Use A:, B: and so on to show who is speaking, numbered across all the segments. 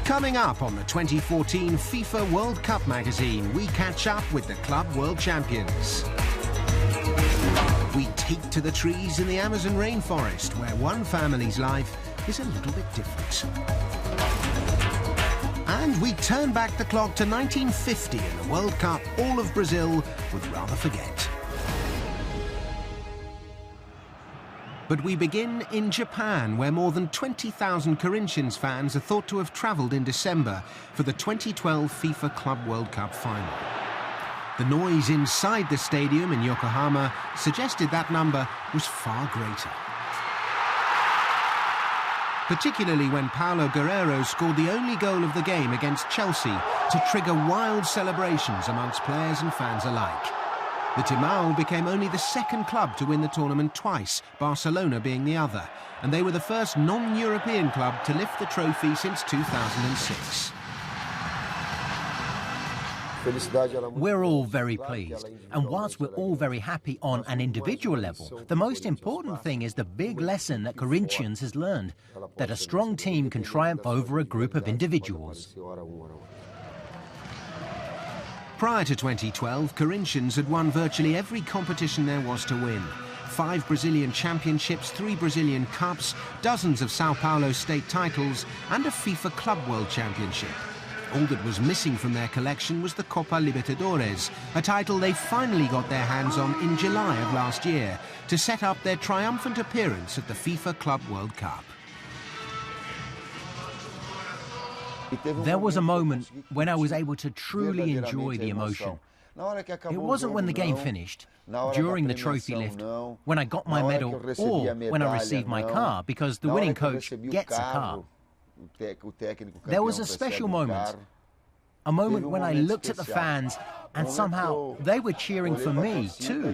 A: Coming up on the 2014 FIFA World Cup magazine, we catch up with the club world champions. We take to the trees in the Amazon rainforest, where one family's life is a little bit different. And we turn back the clock to 1950 in the World Cup all of Brazil would rather forget. But we begin in Japan, where more than 20,000 Corinthians fans are thought to have travelled in December for the 2012 FIFA Club World Cup final. The noise inside the stadium in Yokohama suggested that number was far greater. Particularly when Paulo Guerrero scored the only goal of the game against Chelsea to trigger wild celebrations amongst players and fans alike. The Timão became only the second club to win the tournament twice, Barcelona being the other, and they were the first non-European club to lift the trophy since 2006.
B: We're all very pleased, and whilst we're all very happy on an individual level, the most important thing is the big lesson that Corinthians has learned, that a strong team can triumph over a group of individuals.
A: Prior to 2012, Corinthians had won virtually every competition there was to win. 5 Brazilian championships, 3 Brazilian cups, dozens of Sao Paulo state titles, and a FIFA Club World Championship. All that was missing from their collection was the Copa Libertadores, a title they finally got their hands on in July of last year to set up their triumphant appearance at the FIFA Club World Cup.
B: There was a moment when I was able to truly enjoy the emotion. It wasn't when the game finished, during the trophy lift, when I got my medal, or when I received my car, because the winning coach gets a car. There was a special moment, a moment when I looked at the fans and somehow they were cheering for me too.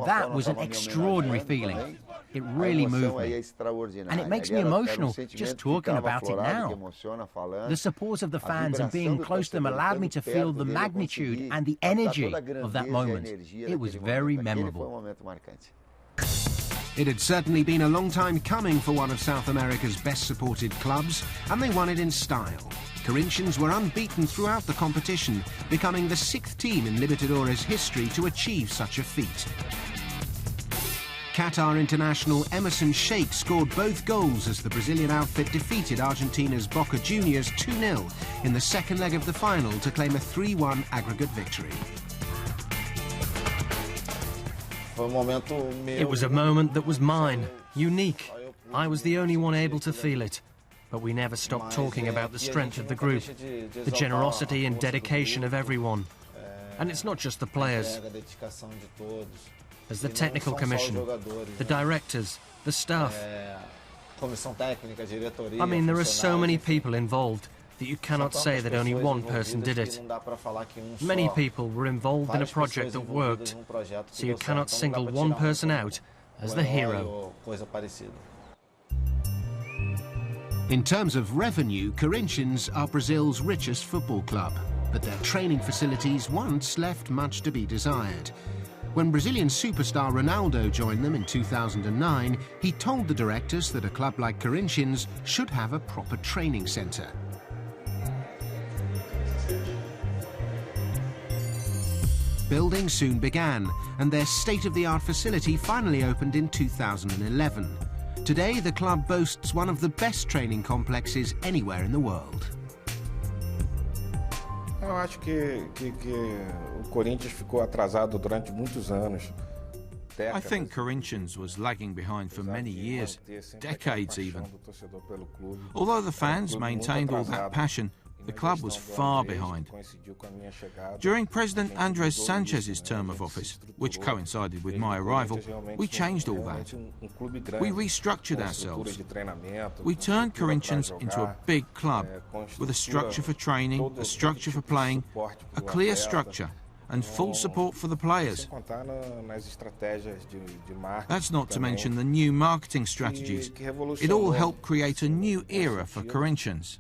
B: That was an extraordinary feeling. It really moved me. And it makes me emotional just talking about it now. The support of the fans and being close to them allowed me to feel the magnitude and the energy of that moment. It was very memorable.
A: It had certainly been a long time coming for one of South America's best supported clubs, and they won it in style. Corinthians were unbeaten throughout the competition, becoming the 6th team in Libertadores history to achieve such a feat. Qatar international Emerson Sheikh scored both goals as the Brazilian outfit defeated Argentina's Boca Juniors 2-0 in the second leg of the final to claim a 3-1 aggregate victory.
C: It was a moment that was mine, unique. I was the only one able to feel it. But we never stopped talking about the strength of the group, the generosity and dedication of everyone. And it's not just the players. There's the technical commission, the directors, the staff. I mean, there are so many people involved that you cannot say that only one person did it. Many people were involved in a project that worked, so you cannot single one person out as the hero.
A: In terms of revenue, Corinthians are Brazil's richest football club, but their training facilities once left much to be desired. When Brazilian superstar Ronaldo joined them in 2009, he told the directors that a club like Corinthians should have a proper training centre. Building soon began, and their state-of-the-art facility finally opened in 2011. Today, the club boasts one of the best training complexes anywhere in the world.
D: Eu acho que o Corinthians ficou atrasado durante muitos anos.
E: I think Corinthians was lagging behind for many years, decades even. Although the fans maintained all that passion, the club was far behind. During President Andrés Sanchez's term of office, which coincided with my arrival, we changed all that. We restructured ourselves. We turned Corinthians into a big club, with a structure for training, a structure for playing, a clear structure, and full support for the players. That's not to mention the new marketing strategies. It all helped create a new era for Corinthians.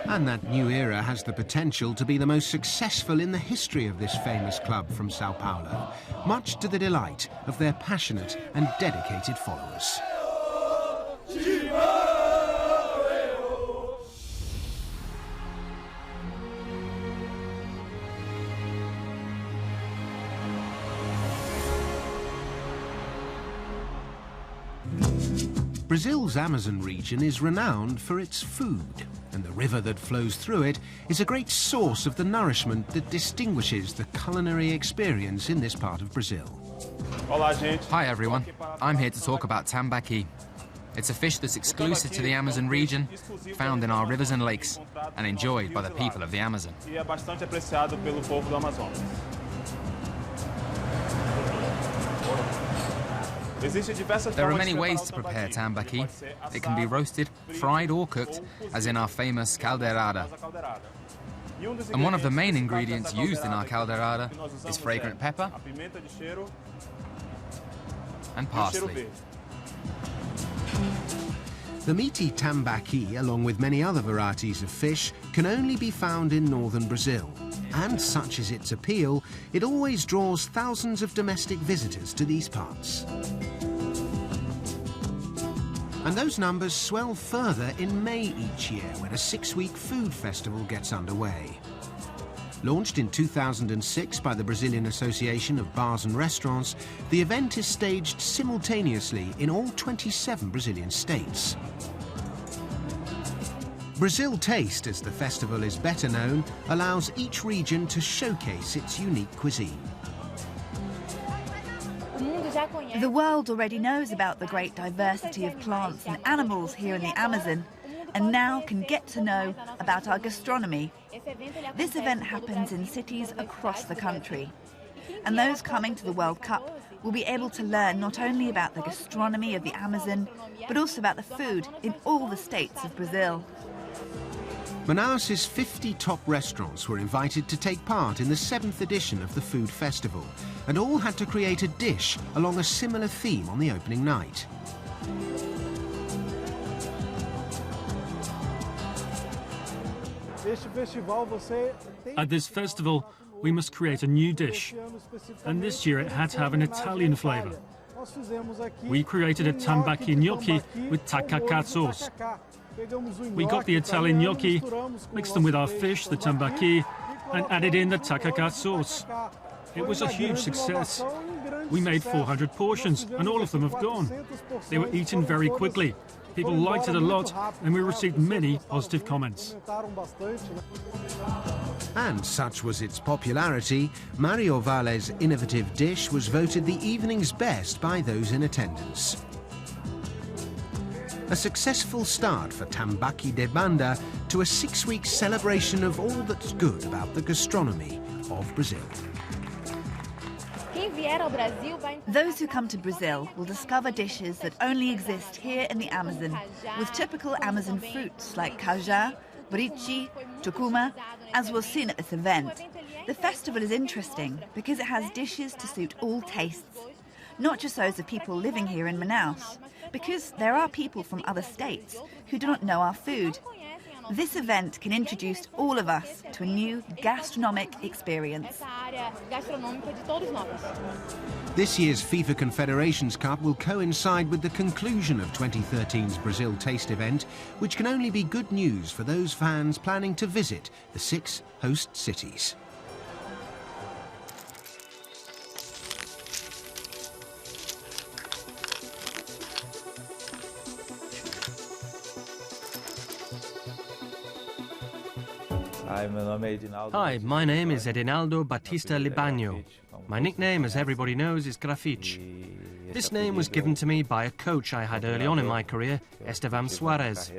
A: And that new era has the potential to be the most successful in the history of this famous club from Sao Paulo, much to the delight of their passionate and dedicated followers. Brazil's Amazon region is renowned for its food, and the river that flows through it is a great source of the nourishment that distinguishes the culinary experience in this part of Brazil.
F: Hi everyone, I'm here to talk about tambaqui. It's a fish that's exclusive to the Amazon region, found in our rivers and lakes, and enjoyed by the people of the Amazon. There are many ways to prepare tambaqui. It can be roasted, fried or cooked, as in our famous caldeirada. And one of the main ingredients used in our caldeirada is fragrant pepper and parsley.
A: The meaty tambaqui, along with many other varieties of fish, can only be found in northern Brazil. And such is its appeal, it always draws thousands of domestic visitors to these parts. And those numbers swell further in May each year, when a 6-week food festival gets underway. Launched in 2006 by the Brazilian Association of Bars and Restaurants, the event is staged simultaneously in all 27 Brazilian states. Brazil Taste, as the festival is better known, allows each region to showcase its unique cuisine.
G: The world already knows about the great diversity of plants and animals here in the Amazon, and now can get to know about our gastronomy. This event happens in cities across the country, and those coming to the World Cup will be able to learn not only about the gastronomy of the Amazon, but also about the food in all the states of Brazil.
A: Manaus's 50 top restaurants were invited to take part in the 7th edition of the food festival, and all had to create a dish along a similar theme on the opening night.
H: At this festival, we must create a new dish, and this year it had to have an Italian flavour. We created a tambaqui gnocchi with tacacá sauce. We got the Italian gnocchi, mixed them with our fish, the tambaqui, and added in the tacacá sauce. It was a huge success. We made 400 portions, and all of them have gone. They were eaten very quickly. People liked it a lot, and we received many positive comments.
A: And such was its popularity, Mario Valle's innovative dish was voted the evening's best by those in attendance. A successful start for Tambaqui de Banda to a 6-week celebration of all that's good about the gastronomy of Brazil.
G: Those who come to Brazil will discover dishes that only exist here in the Amazon, with typical Amazon fruits like cajá, borichi, tucuma, as was seen at this event. The festival is interesting because it has dishes to suit all tastes, not just those of people living here in Manaus, because there are people from other states who do not know our food. This event can introduce all of us to a new gastronomic experience.
A: This year's FIFA Confederations Cup will coincide with the conclusion of 2013's Brazil Taste event, which can only be good news for those fans planning to visit the 6 host cities.
C: Hi, my name is Edinaldo Batista Libagno. My nickname, as everybody knows, is Grafite. This name was given to me by a coach I had early on in my career, Estevan Suarez.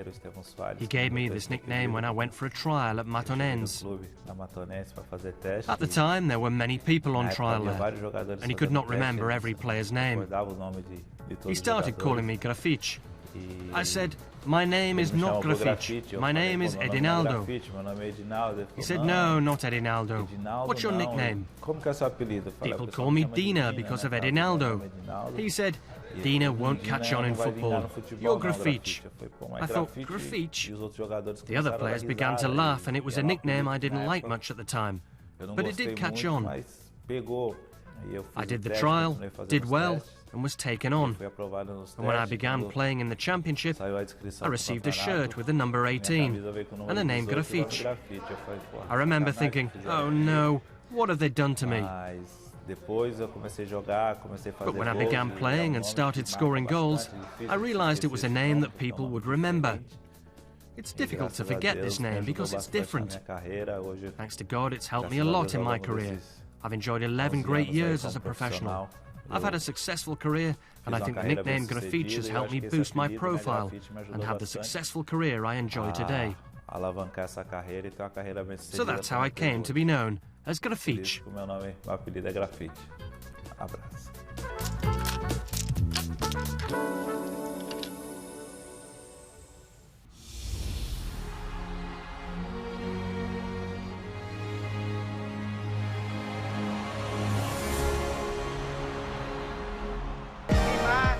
C: He gave me this nickname when I went for a trial at Matonense. At the time, there were many people on trial there, and he could not remember every player's name. He started calling me Grafite. I said, "My name is not Grafite, my name is Edinaldo." He said, "No, not Edinaldo. What's your nickname?" "People call me Dina because of Edinaldo." He said, "Dina won't catch on in football. You're Grafite." I thought, Grafite? The other players began to laugh, and it was a nickname I didn't like much at the time. But it did catch on. I did the trial, did well, and was taken on. And when I began playing in the championship, I received a shirt with the number 18 and the name Grafite. I remember thinking, oh no, what have they done to me? But when I began playing and started scoring goals, I realized it was a name that people would remember. It's difficult to forget this name because it's different. Thanks to God, it's helped me a lot in my career. I've enjoyed 11 great years as a professional. I've had a successful career, and I think the nickname Grafite has helped me boost my profile and have the successful career I enjoy today. So that's how I came to be known as Grafite.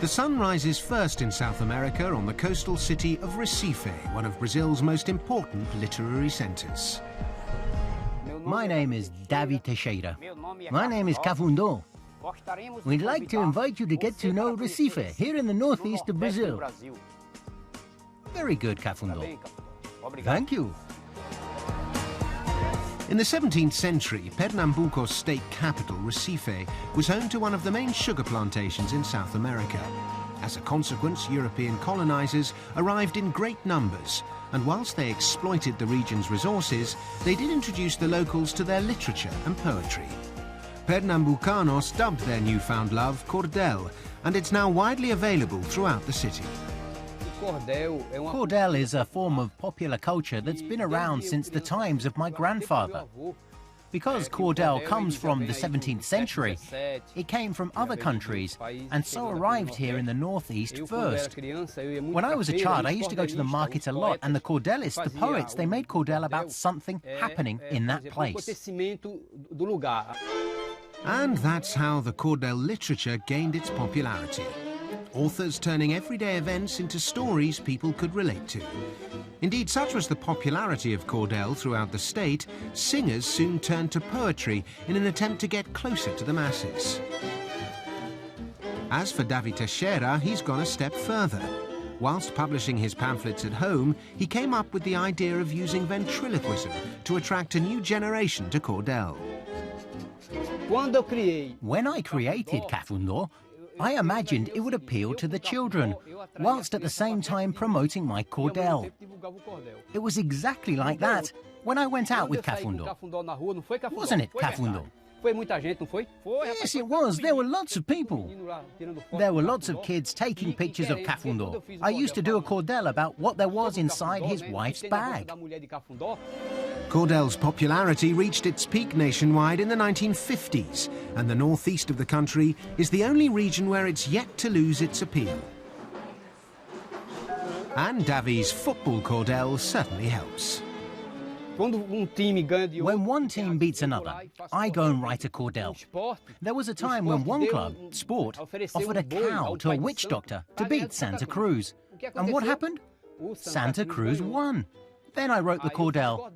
A: The sun rises first in South America on the coastal city of Recife, one of Brazil's most important literary centres.
I: My name is David Teixeira. My name is Cafundó. We'd like to invite you to get to know Recife, here in the northeast of Brazil. Very good, Cafundó. Thank you.
A: In the 17th century, Pernambuco's state capital, Recife, was home to one of the main sugar plantations in South America. As a consequence, European colonizers arrived in great numbers, and whilst they exploited the region's resources, they did introduce the locals to their literature and poetry. Pernambucanos dubbed their newfound love Cordel, and it's now widely available throughout the city.
I: Cordel is a form of popular culture that's been around since the times of my grandfather. Because Cordel comes from the 17th century, it came from other countries and so arrived here in the northeast first. When I was a child, I used to go to the market a lot, and the Cordelists, the poets, they made Cordel about something happening in that place.
A: And that's how the Cordel literature gained its popularity. Authors turning everyday events into stories people could relate to. Indeed, such was the popularity of Cordel throughout the state, singers soon turned to poetry in an attempt to get closer to the masses. As for David Teixeira, he's gone a step further. Whilst publishing his pamphlets at home, he came up with the idea of using ventriloquism to attract a new generation to Cordel.
I: When I created Cafundó, I imagined it would appeal to the children, whilst at the same time promoting my Cordel. It was exactly like that when I went out with Cafundó. Wasn't it, Cafundó? Yes, it was. There were lots of people. There were lots of kids taking pictures of Cafundó. I used to do a Cordel about what there was inside his wife's bag.
A: Cordel's popularity reached its peak nationwide in the 1950s, and the northeast of the country is the only region where it's yet to lose its appeal. And Davi's football Cordel certainly helps.
I: When one team beats another, I go and write a Cordel. There was a time when one club, Sport, offered a cow to a witch doctor to beat Santa Cruz. And what happened? Santa Cruz won. Then I wrote the Cordel.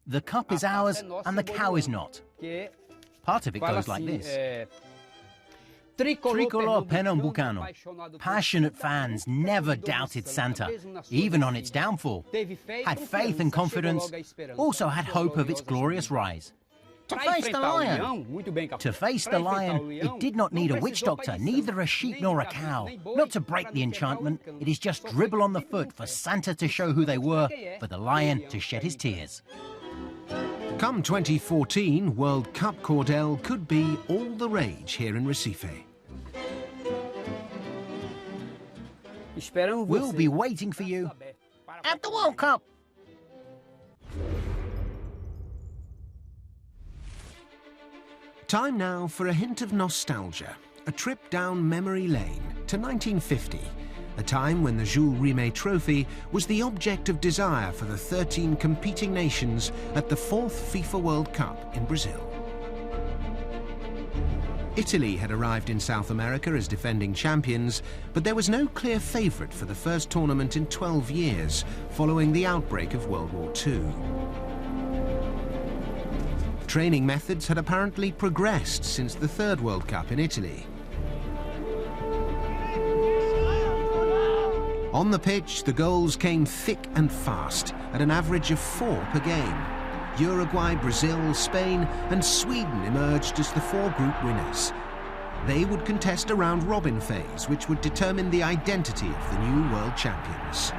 I: The cup is ours and the cow is not. Part of it goes like this. Tricolor Pernambucano. Passionate fans never doubted Santa, even on its downfall. Had faith and confidence, also had hope of its glorious rise. To face the lion. To face the lion, it did not need a witch doctor, neither a sheep nor a cow. Not to break the enchantment, it is just dribble on the foot for Santa to show who they were, for the lion to shed his tears.
A: Come 2014, World Cup Cordel could be all the rage here in Recife.
I: We'll be waiting for you at the World Cup.
A: Time now for a hint of nostalgia, a trip down memory lane to 1950, a time when the Jules Rimet Trophy was the object of desire for the 13 competing nations at the 4th FIFA World Cup in Brazil. Italy had arrived in South America as defending champions, but there was no clear favourite for the first tournament in 12 years, following the outbreak of World War II. Training methods had apparently progressed since the third World Cup in Italy. On the pitch, the goals came thick and fast, at an average of 4 per game. Uruguay, Brazil, Spain and Sweden emerged as the 4 group winners. They would contest a round-robin phase, which would determine the identity of the new world champions.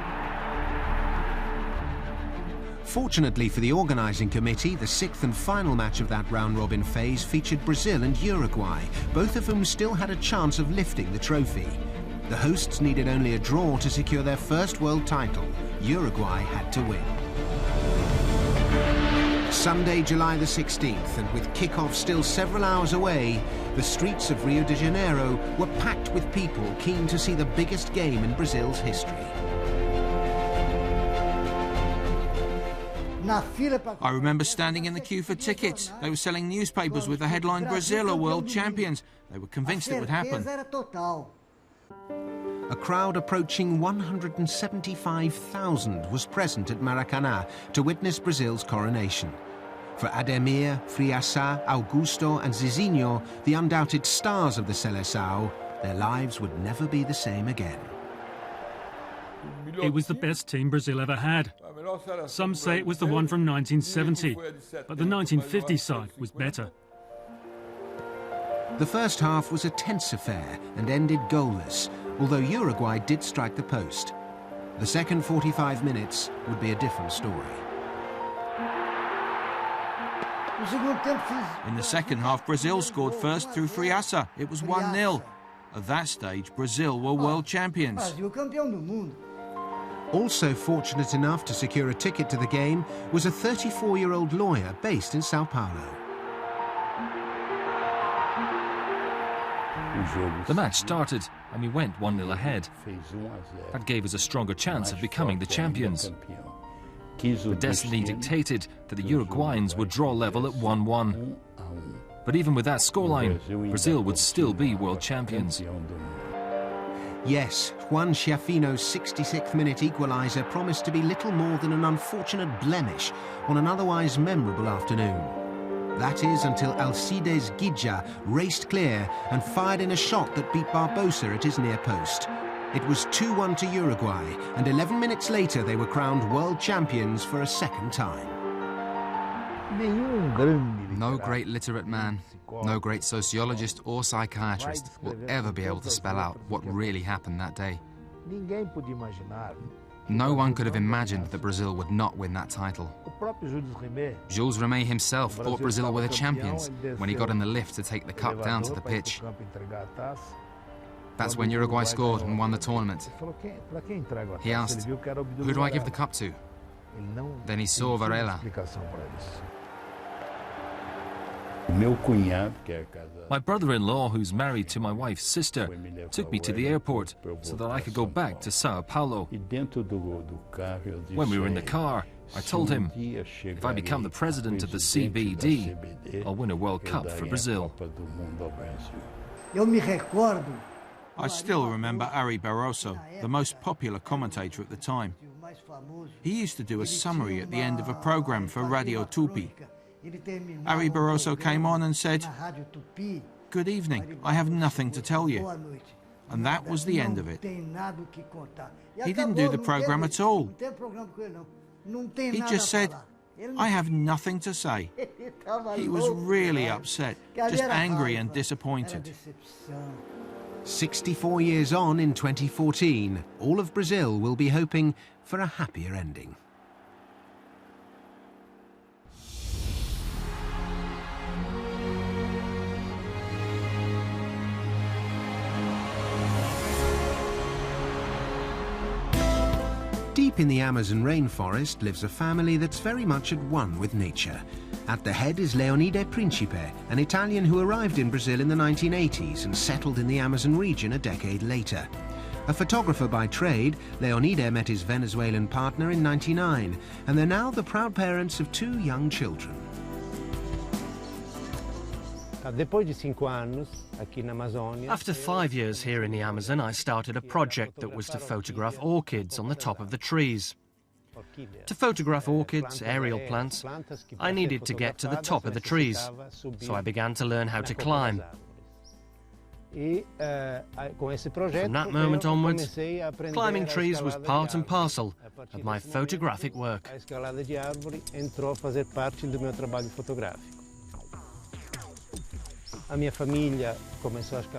A: Fortunately for the organising committee, the 6th and final match of that round-robin phase featured Brazil and Uruguay, both of whom still had a chance of lifting the trophy. The hosts needed only a draw to secure their first world title. Uruguay had to win. Sunday, July the 16th, and with kick-off still several hours away, the streets of Rio de Janeiro were packed with people keen to see the biggest game in Brazil's history.
E: I remember standing in the queue for tickets. They were selling newspapers with the headline, "Brazil are world champions." They were convinced it would happen.
A: A crowd approaching 175,000 was present at Maracanã to witness Brazil's coronation. For Ademir, Friaça, Augusto and Zizinho, the undoubted stars of the Seleção, their lives would never be the same again.
H: It was the best team Brazil ever had. Some say it was the one from 1970, but the 1950 side was better.
A: The first half was a tense affair and ended goalless, although Uruguay did strike the post. The second 45 minutes would be a different story.
E: In the second half, Brazil scored first through Friaça. It was 1-0. At that stage, Brazil were world champions.
A: Also fortunate enough to secure a ticket to the game was a 34-year-old lawyer based in Sao Paulo.
J: The match started and we went 1-0 ahead. That gave us a stronger chance of becoming the champions. The destiny dictated that the Uruguayans would draw level at 1-1. But even with that scoreline, Brazil would still be world champions.
A: Yes, Juan Schiaffino's 66th minute equaliser promised to be little more than an unfortunate blemish on an otherwise memorable afternoon. That is until Alcides Guidja raced clear and fired in a shot that beat Barbosa at his near post. It was 2-1 to Uruguay, and 11 minutes later they were crowned world champions for a second time.
F: No great literate man, no great sociologist or psychiatrist will ever be able to spell out what really happened that day. No one could have imagined that Brazil would not win that title. Jules Rimet himself thought Brazil were the champions when he got in the lift to take the cup down to the pitch. That's when Uruguay scored and won the tournament. He asked, "Who do I give the cup to?" Then he saw Varela.
J: My brother-in-law, who's married to my wife's sister, took me to the airport so that I could go back to Sao Paulo. When we were in the car, I told him, if I become the president of the CBD, I'll win a World Cup for Brazil.
E: I still remember Ari Barroso, the most popular commentator at the time. He used to do a summary at the end of a program for Radio Tupi. Ari Barroso came on and said, "Good evening, I have nothing to tell you." And that was the end of it. He didn't do the program at all. He just said, "I have nothing to say." He was really upset, just angry and disappointed.
A: 64 years on in 2014, all of Brazil will be hoping for a happier ending. Deep in the Amazon rainforest lives a family that's very much at one with nature. At the head is Leonide Principe, an Italian who arrived in Brazil in the 1980s and settled in the Amazon region a decade later. A photographer by trade, Leonide met his Venezuelan partner in '99, and they're now the proud parents of 2 young children.
C: After 5 years here in the Amazon, I started a project that was to photograph orchids on the top of the trees. To photograph orchids, aerial plants, I needed to get to the top of the trees, so I began to learn how to climb. From that moment onwards, climbing trees was part and parcel of my photographic work.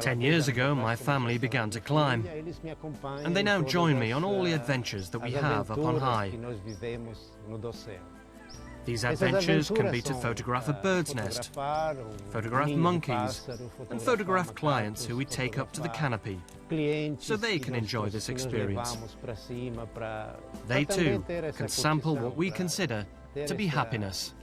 C: 10 years ago, my family began to climb, and they now join me on all the adventures that we have up on high. These adventures can be to photograph a bird's nest, photograph monkeys, and photograph clients who we take up to the canopy, so they can enjoy this experience. They too can sample what we consider to be happiness.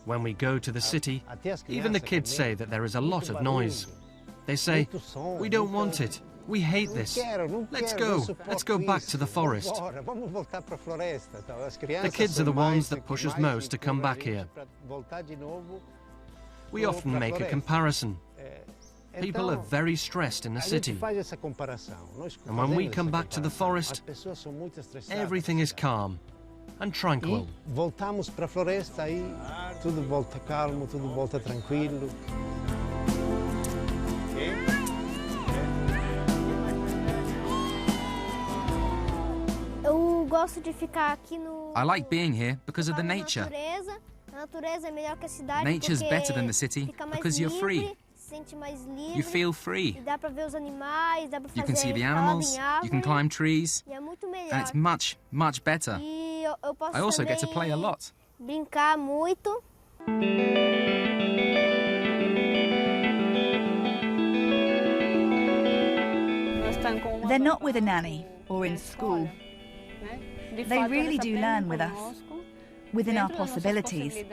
C: When we go to the city, even the kids say that there is a lot of noise. They say, "We don't want it. We hate this. Let's go back to the forest." The kids are the ones that push us most to come back here. We often make a comparison. People are very stressed in the city. And when we come back to the forest, everything is calm and tranquil.
F: I like being here because of the nature. Nature's better than the city because you're free. You feel free. You can see the animals, you can climb trees, and it's much, much better. I also get to play a lot.
G: They're not with a nanny or in school. They really do learn with us, within our possibilities.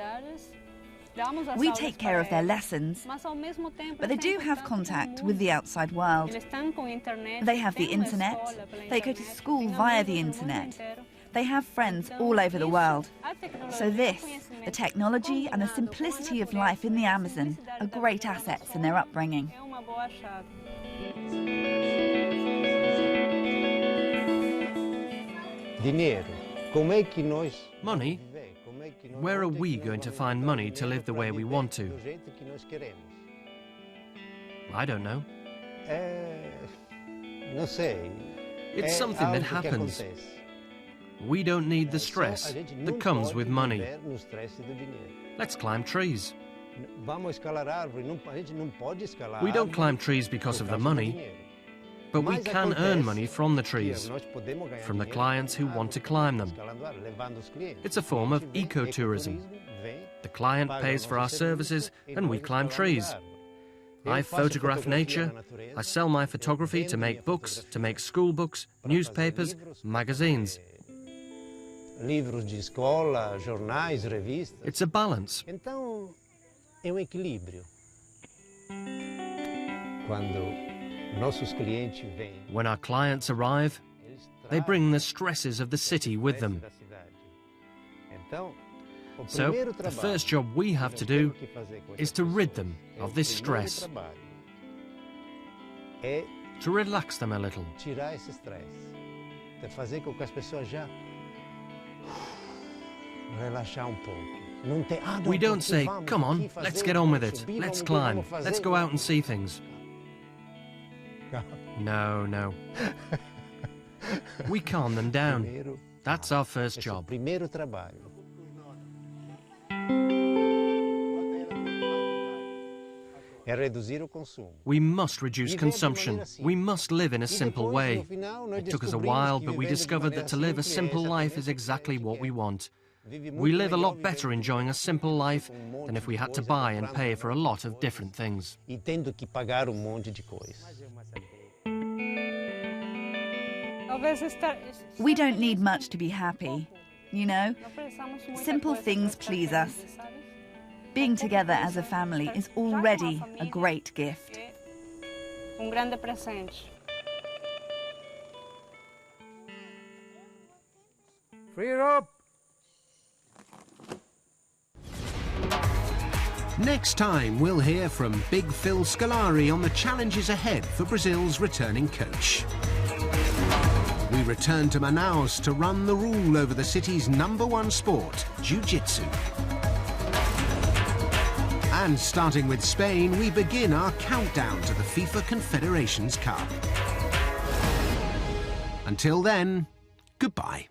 G: We take care of their lessons, but they do have contact with the outside world. They have the internet, they go to school via the internet. They have friends all over the world. So this, the technology and the simplicity of life in the Amazon, are great assets in their upbringing.
C: Money? Where are we going to find money to live the way we want to? I don't know. It's something that happens. We don't need the stress that comes with money. Let's climb trees. We don't climb trees because of the money, but we can earn money from the trees, from the clients who want to climb them. It's a form of ecotourism. The client pays for our services and we climb trees. I photograph nature, I sell my photography to make books, to make school books, newspapers, magazines. It's a balance. When our clients arrive, they bring the stresses of the city with them. So, the first job we have to do is to rid them of this stress, to relax them a little. We don't say, "Come on, let's get on with it, let's climb, let's go out and see things." No, no. We calm them down. That's our first job. We must reduce consumption. We must live in a simple way. It took us a while, but we discovered that to live a simple life is exactly what we want. We live a lot better enjoying a simple life than if we had to buy and pay for a lot of different things.
G: We don't need much to be happy, you know? Simple things please us. Being together as a family is already a great gift.
A: Free up! Next time, we'll hear from Big Phil Scolari on the challenges ahead for Brazil's returning coach. We return to Manaus to run the rule over the city's #1 sport, jiu-jitsu. And starting with Spain, we begin our countdown to the FIFA Confederations Cup. Until then, goodbye.